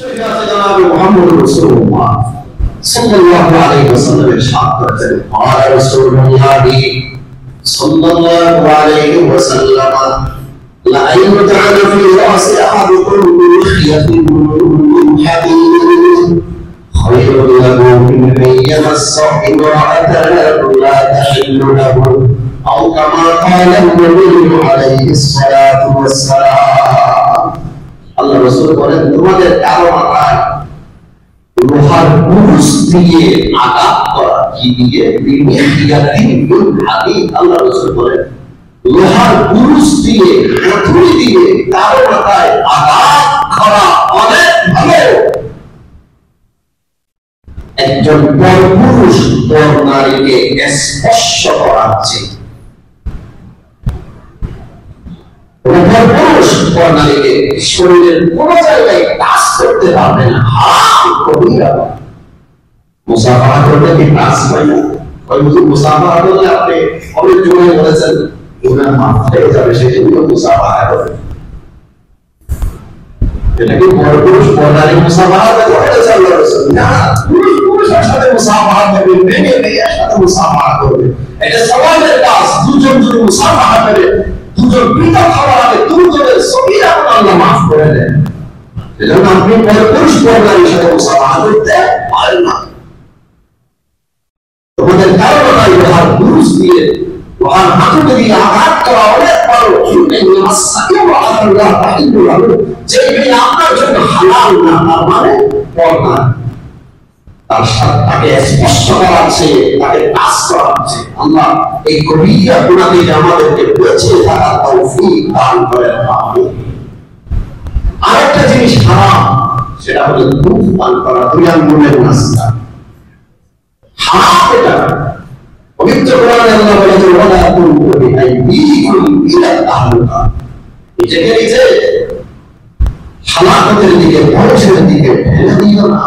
محمد رسول الله صلى الله عليه وسلم ارشاد করতেন قال رسول الله صلى الله عليه وسلم لا يجعل في راس احدكم بلحية من حديد خير له من ان يمس امرأة لا تحل له او كما قال النبي عليه الصلاة والسلام আল্লাহ রাসূল বলেন তোমাদের কারো মাথায় লোহার কুরুশ দিয়ে আঘাত করা কি দিয়ে আল্লাহ রাসূল বলেন লোহার কুরুশ দিয়ে হাতুড়ি দিয়ে কারো মাথায় আঘাত করা অনেক ভালো একজন পরপুরুষ পর নারীকে স্পর্শ করার চেয়ে পুরুষ পর নারীকে শরীরের কোন জায়গায় টাচ করতে পারবে না হারাম কবিরা মুসাফাহা করলে কি টাচ পাই না ওই মুসাফাহা করলে আপনি অনেক জোরে বলেছেন ওনার মাথায় যাবে সেজন্য মুসাফাহা করে এটা কি পুরুষ পর নারী মুসাফাহা করতে আল্লাহ রাসূল না পুরুষ পুরুষের সাথে মুসাফাহা করবে মেয়ে মেয়ের সাথে মুসাফাহা করবে এটা সওয়াবের কাজ দুজন যদি মুসাফাহা করে দুজন পৃথক হওয়ার আগে দুজনের সগীরা আল্লাহ মাফ করে দেন এজন্য আপনি পুরুষ পর নারীর সাথে মুসাফাহা করতে পারেন না তোমাদের কারণে লোহার পুরুষ দিয়ে লোহার হাতুড়ি দিয়ে আঘাত করা অনেক ভালো কিন্তু মাসাকিও আল্লাহ তাআলা যে মেয়ে আপনার জন্য হালাল না তার মানে পর না তার সাথে তাকে স্পর্শ করাচ্ছে তাকে টাচ করাচ্ছে আল্লাহ এই কবিরা গুনাহ থেকে আমাদেরকে বেঁচে থাকার তৌফিক দান করেন আমিন আরেকটা জিনিস হারাম সেটা হলো দুধ পান করা দুনিয়ার মনের নাস্তা হারাম এটা পবিত্র কোরআনে আল্লাহ বলেছেন ওয়ালা তাকুলু বিআইদিকুম ইলা তাহলুকা এটাকে নিচে হালাকতের দিকে ধ্বংসের দিকে ঠেলে দিও না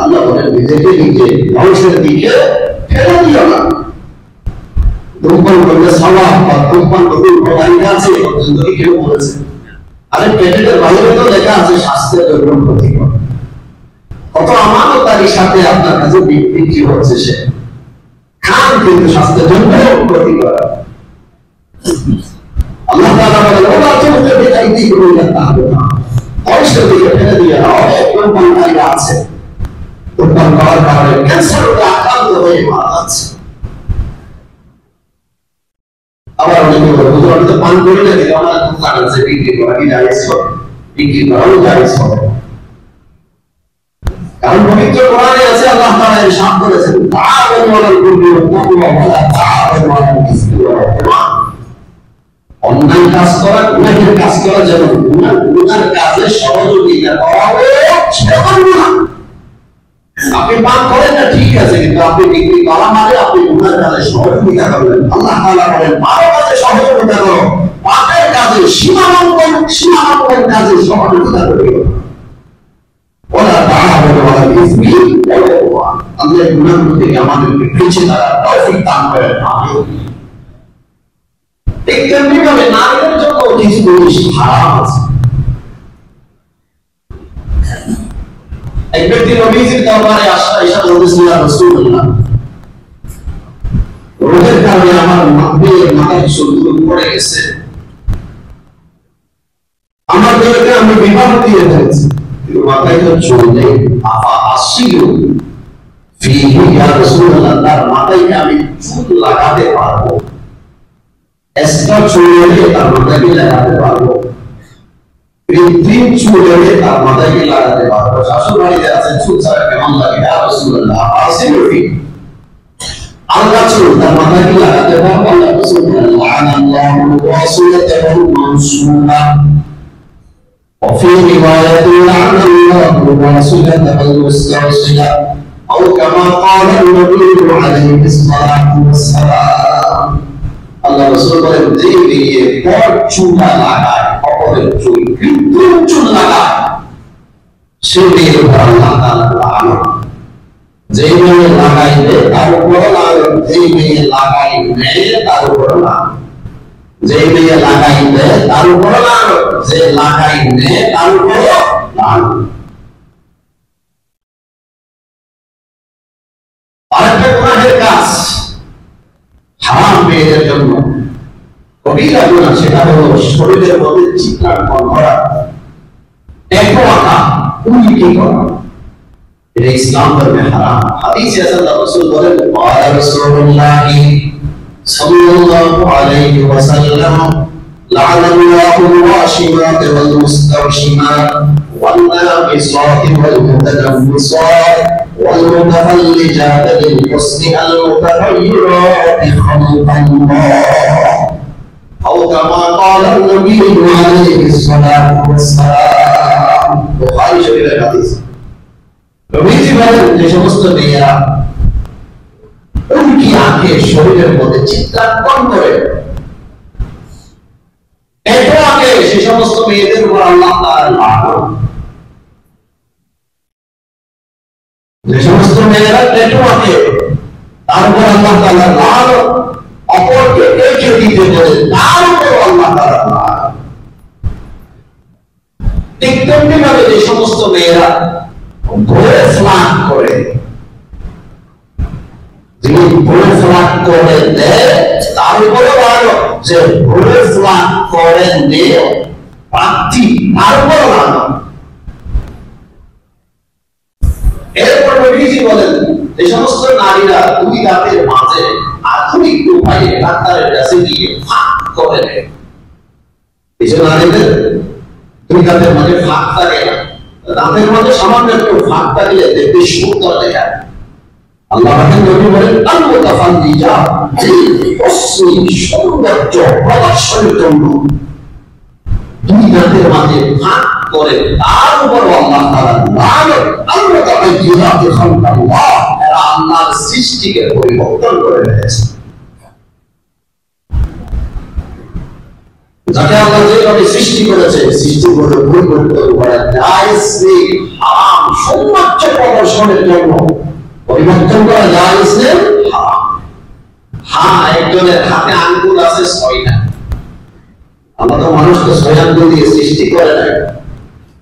আল্লাহ বলেন নিজেকে নিজে ধ্বংসের দিকে ঠেলে দিও না ধূমপান করলে সওয়াব বা ধূমপান করলে উপকারিতা আছে পর্যন্ত কেউ বলেছে আরে পেটের বাইরে তো লেখা আছে স্বাস্থ্যের জন্য ক্ষতিকর কত আমানতারির সাথে আপনার কাছে বিক্রি হচ্ছে সে খান কিন্তু স্বাস্থ্যের জন্য ক্ষতিকর আল্লাহ তাআলা বলেন ওলা তুলকে বিআইদিকুম ইলা তাহলুকা ধ্বংসের দিকে ঠেলে দিও না অনেক ধূমপানকারীরা আছে ধূমপান করার কারণে ক্যান্সারে আক্রান্ত হয়ে মারা যাচ্ছে আবার অনেকে বলে হুজুর আমি তো পান করি না কিন্তু আমার দোকান আছে বিক্রি করা কি জায়েজ হবে বিক্রি করাও জায়েজ হবে কারণ পবিত্র কোরআনে আছে আল্লাহ তাআলা ইরশাদ করেছেন তাআওয়ানু আলাল বিররি ওয়াত তাকওয়া ওয়া লা তাআওয়ানু আলাল ইসমি ওয়াল উদওয়ান অন্যায় কাজ করা গুনাহের কাজ করা যেমন গুনাহের কাজে সহযোগিতা করা সেরকম গুনাহ আপনি পান করেন না ঠিক আছে কিন্তু আপনি বিক্রি করা মানে আপনি গুনাহের কাজে সহযোগিতা করবেন আল্লাহ তাআলা বলেন ভালো কাজে সহযোগিতা করো পাপের কাজে সীমালঙ্ঘন কাজে সহযোগিতা করবে ওলা তাআওয়ানু আলাল ইসমি ওয়াল উদওয়ান আল্লাহ গুনাহ থেকে আমাদেরকে বেঁচে থাকার তৌফিক দান করেন আমিন এই তেমনিভাবে নারীদের জন্য কিছু জিনিস হারাম আছে এক ব্যক্তি নবীজির দরবারে এসে বলতেছিল ইয়া রাসূলুল্লাহ রোগের কারণে আমার মাথায় চুলগুলো পড়ে গেছে আমার দেহকে আমি বিবাহ দিয়ে ফেলেছি কিন্তু মাথায় তো চুল নেই আফা আসিলু ফিহি ইয়া রাসূলুল্লাহ তার মাথায় আমি চুল লাগাতে পারবো এক্সট্রা চুল এলে তার মাথায় লাগাতে পারবো কৃত্রিম চুল এলে তার মাথায় লাগাতে পারবো শাশুড় বাড়িতে আছে চুল ছাড়া কেমন লাগে ইয়া রাসূলুল্লাহ আসিলু ফি আলগা চুল তার মাথায় লাগাতে পারবো আল্লাহ রাসূল লাআনাল্লাহু ওয়াসিলাতাহু মানসুবা وفي رواية لعن الله واصلته المستوصلة أو كما قال النبي عليه الصلاة والسلام আল্লাহ রাসূল বলেন যে মেয়ে পর চুলা লাগায় অপরের চুল কৃত্রিম চুল লাগায় সে মেয়ের উপর আল্লাহ তাআলা লানত যে মেয়ে লাগাইবে তার উপর লানত যে মেয়ে লাগাইবে তার উপর লানত যে মেয়ে লাগাইবে তার উপর লানত যে লাগাইবে তার উপর লানত কবিরা গুনাহ, সেটা হলো শরীরের মধ্যে চিত্রাঙ্কন করা, ট্যাটু আঁকা, উল্কি করা। এটা ইসলাম ধর্মে হারাম। হাদিসে আছে আল্লাহ রাসূল বলেন, ক্বালা রাসূলুল্লাহ সাল্লাল্লাহু আলাইহি ওয়াসাল্লাম, লা'নাল্লাহু ওয়াশিমাত ওয়াল মুস্তাওশিমাত ওয়াল নাবিসাত ওয়াল মুতানাম্মিসাত ওয়াল মুতাফাল্লিজাত লিল হুসনি আল মুতাহায়্য়িরাত খালকাল্লাহ। أو كما قال النبي عليه الصلاة والسلام। বুখারী শরীফের হাদিস। নবীজি বলেন, যে সমস্ত মেয়েরা উল্কি আঁকে, শরীরের মধ্যে চিত্রাঙ্কন করে, ট্যাটু আঁকে, সে সমস্ত মেয়েদের উপর আল্লাহ তাআলা লানত। যে সমস্ত মেয়েরা ট্যাটু আঁকে, তার উপর আল্লাহ তাআলা লানত। অপরকে রেখে দিতে বলে, তার উপর আল্লাহ তাআলা লানত। ঠিক তেমনি ভাবে যে সমস্ত মেয়েরা ভোরে স্নান করে, যিনি ভোরে স্নান করে দেয়, তার উপরে ভালো, যে ভোরে স্নান করেন দিয়ে প্রার্থী, তার উপর ভালো। এরপর নবীজি বলেন, যে সমস্ত নারীরা দুই দাঁতের মাঝে আধুনিক উপায়ে ডাক্তারের কাছে গিয়ে ফাঁক করে নেয়, এইসব নারীদের দুই দাঁতের মাঝে ফাঁক থাকে না, দাঁতের মাঝে সামান্য একটু ফাঁক থাকলে দেখতে সুন্দর দেখায়। আল্লাহ নবী বলেন, আল মুতাফাল্লিজা, যে অশ্লীল সৌন্দর্য প্রদর্শনের জন্য দুই দাঁতের মাঝে ফাঁক করে, তার উপর আল্লাহ তাআলা লানত। আল মুতাহায়্য়িরাত খালকাল্লাহ, এরা আল্লাহর সৃষ্টিকে পরিবর্তন করে ফেলেছে। যাকে আল্লাহ যেভাবে সৃষ্টি করেছে, সৃষ্টি করে পরিবর্তন করা জায়েজ নেই, হারাম। সৌন্দর্য প্রদর্শনের জন্য পরিবর্তন করা জায়েজ নেই, হারাম। হ্যাঁ, একজনের হাতে আঙ্গুল আছে 6টা, আল্লাহ তো মানুষকে 6 আঙ্গুল দিয়ে সৃষ্টি করে নাই,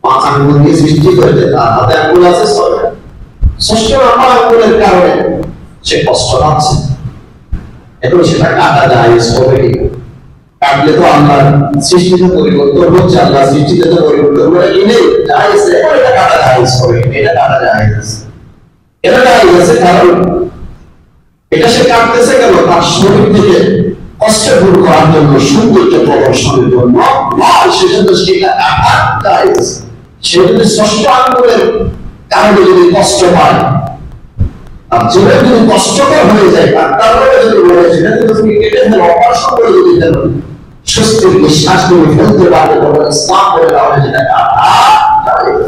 5 আঙ্গুল দিয়ে সৃষ্টি করেছে, তার হাতে আঙ্গুল আছে 6টা। 6টা আমার আঙ্গুলের কারণে সে কষ্ট পাচ্ছে, এখন সেটা কাটা জায়েজ হবে কি? কাটলে তো আল্লাহ সৃষ্টিতে পরিবর্তন হচ্ছে, আল্লাহ সৃষ্টিতে তো পরিবর্তন করে নিলে জায়েজ, এটা কাটা জায়েজ হবে, এটা কাটা জায়েজ। এটা জায়েজ আছে, কারণ এটা সে কাটতেছে কেন? তার শরীর থেকে কষ্ট দূর করার জন্য, সৌন্দর্য প্রদর্শনের জন্য নয়, সেজন্য সেটা কাটা জায়েজ। সে যদি 6ষ্ট আঙ্গুলের কারণে যদি কষ্ট পায়, আর যেটা যদি কষ্টকর হয়ে যায়, তারপরে যদি বলে সেটা যদি তুমি কেটে ফেলো, অপারেশন করে যদি ফেলো, স্বস্তির নিঃশ্বাস তুমি ফেলতে পারবে, তখন ইসলাম করে দেওয়া হয় যেটা কাটা জায়েজ।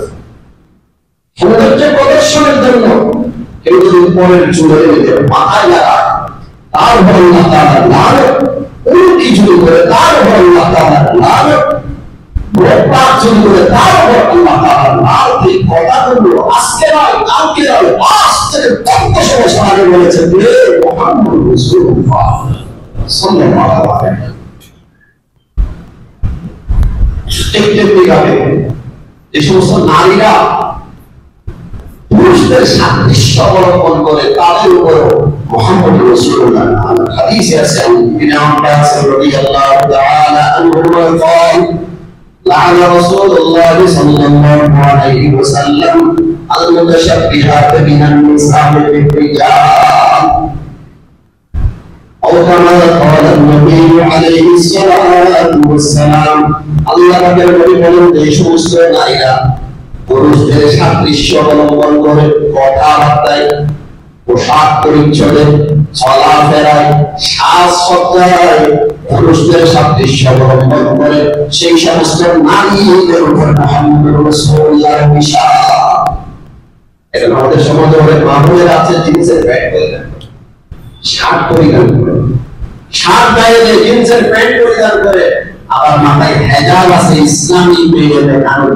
সৌন্দর্য প্রদর্শনের জন্য কেউ যদি পরের চুলে মাথায় লাগায়, তার উপর আল্লাহ তাআলা লানত। উল্কি যদি করে, তার উপর আল্লাহ তাআলা লানত। গোপাক যদি করে, তার উপর আল্লাহ তাআলা লানত। এই কথাগুলো আজকে নয়, কালকে নয়, 5 থেকে 15 বছর আগে বলেছেন যে মুহাম্মদ রাসূলুল্লাহ সাল্লাল্লাহু আলাইহি ওয়াসাল্লাম। যে সমস্ত নারীরা পুরুষদের সাদৃশ্য অবলম্বন করে, তাদের উপরও মুহাম্মদ রাসূলুল্লাহ হাদিসে আছে, ইবনে আব্বাস রাদিয়াল্লাহু তাআলা আনহু قال لعن رسول الله صلى الله عليه وسلم المتشبهات من النساء بالرجال أو كما قال النبي عليه الصلاة والسلام। আল্লাহ পাকের নবী বলেন, এই সমস্ত নারীরা পুরুষদের সাদৃশ্য অবলম্বন করে কথাবার্তায়, পোশাক পরিচ্ছদে, চলাফেরায়, সাজসজ্জায় পুরুষদের সাদৃশ্য অবলম্বন করে, সেই সমস্ত নারীদের উপর মুহাম্মদ রাসূলুল্লাহর নিষেধ। এখন আমাদের সমাজে অনেক মামুনের আছে, জিন্সের প্যান্ট পরিধান করে, শার্ট পরিধান করে, শার্ট গায়ে দিয়ে জিন্সের প্যান্ট পরিধান করে, আবার মাথায় হেজাব আছে, ইসলামী মেয়েদের কারণ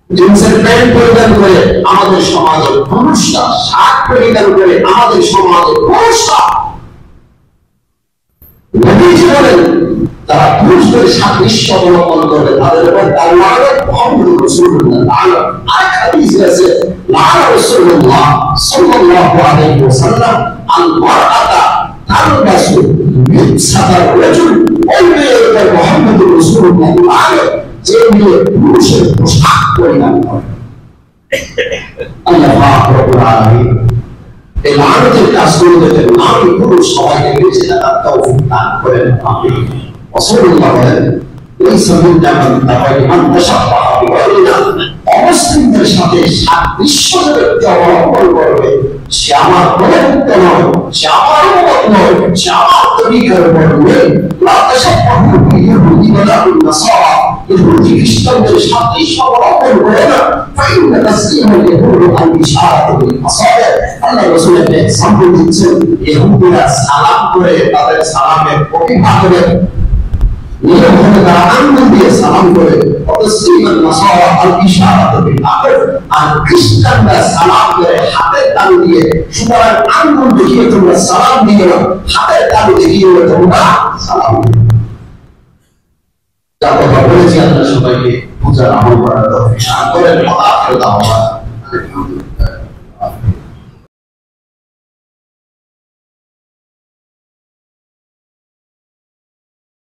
জিন্সের প্যান্ট পরিধান করে আমাদের সমাজের পুরুষরা, শার্ট পরিধান করে আমাদের সমাজের পুরুষরা। নবীজি বলেন, তারা পুরুষদের সাদৃশ্য অবলম্বন করে, তাদের উপর লানত। মুহাম্মদ রাসূলুল্লাহ লানত। আর হাদিসে আছে, লানত রাসূলুল্লাহ সাল্লাল্লাহু আলাইহি ওয়াসাল্লাম আল মারআতা তালবাসু সাদার রজুল ওই মেয়েদের মুহাম্মদুর রাসূলুল্লাহ আগে যে মেয়ে পুরুষের পোশাক পরিধান করে আল্লাহ পাক রব্বুল আলামিন এই লানতের কাজগুলো থেকে নারী পুরুষ সবাইকে বেঁচে থাকার তৌফিক দান করেন আমিন রাসূলুল্লাহ বলেন লাইসা মিন্না মান তাবাইয়ান তাশাব্বাহা বিগায়রিনা অমুসলিমদের সাথে বিশ্বজগৎকে অবলম্বন করবে সে আমার প্রভুত্ব নয় সে আমার উম্মত নয় সে আমার তরিকার উপর নয় লা তাশাব্বাহু বিয়াহুদি ওয়ালা বিন্নাসারা ইহুদি খ্রিস্টানদের সাথে অবলম্বন করে না ফাইন্না তাসলিমা ইয়াকুলু আল ইশারাতু বিল আসাবির আল্লাহ রাসূলের এক্সাম্পল দিচ্ছেন ইহুদিরা সালাম করে তাদের সালামের প্রতিভা করে তারা আঙ্গুল দিয়ে সালাম করে অতসলিমান নাসারা আল ইশারাতু বিল আখর আর খ্রিস্টানরা সালাম করে হাতের তালু দিয়ে সুতরাং আঙ্গুল দেখিয়ে তোমরা সালাম দিও না হাতের তালু দেখিয়ে তোমরা সালাম দিও যা কথা বলেছি আমরা সবাইকে পূজার আমল করার তৌফিক দান করেন।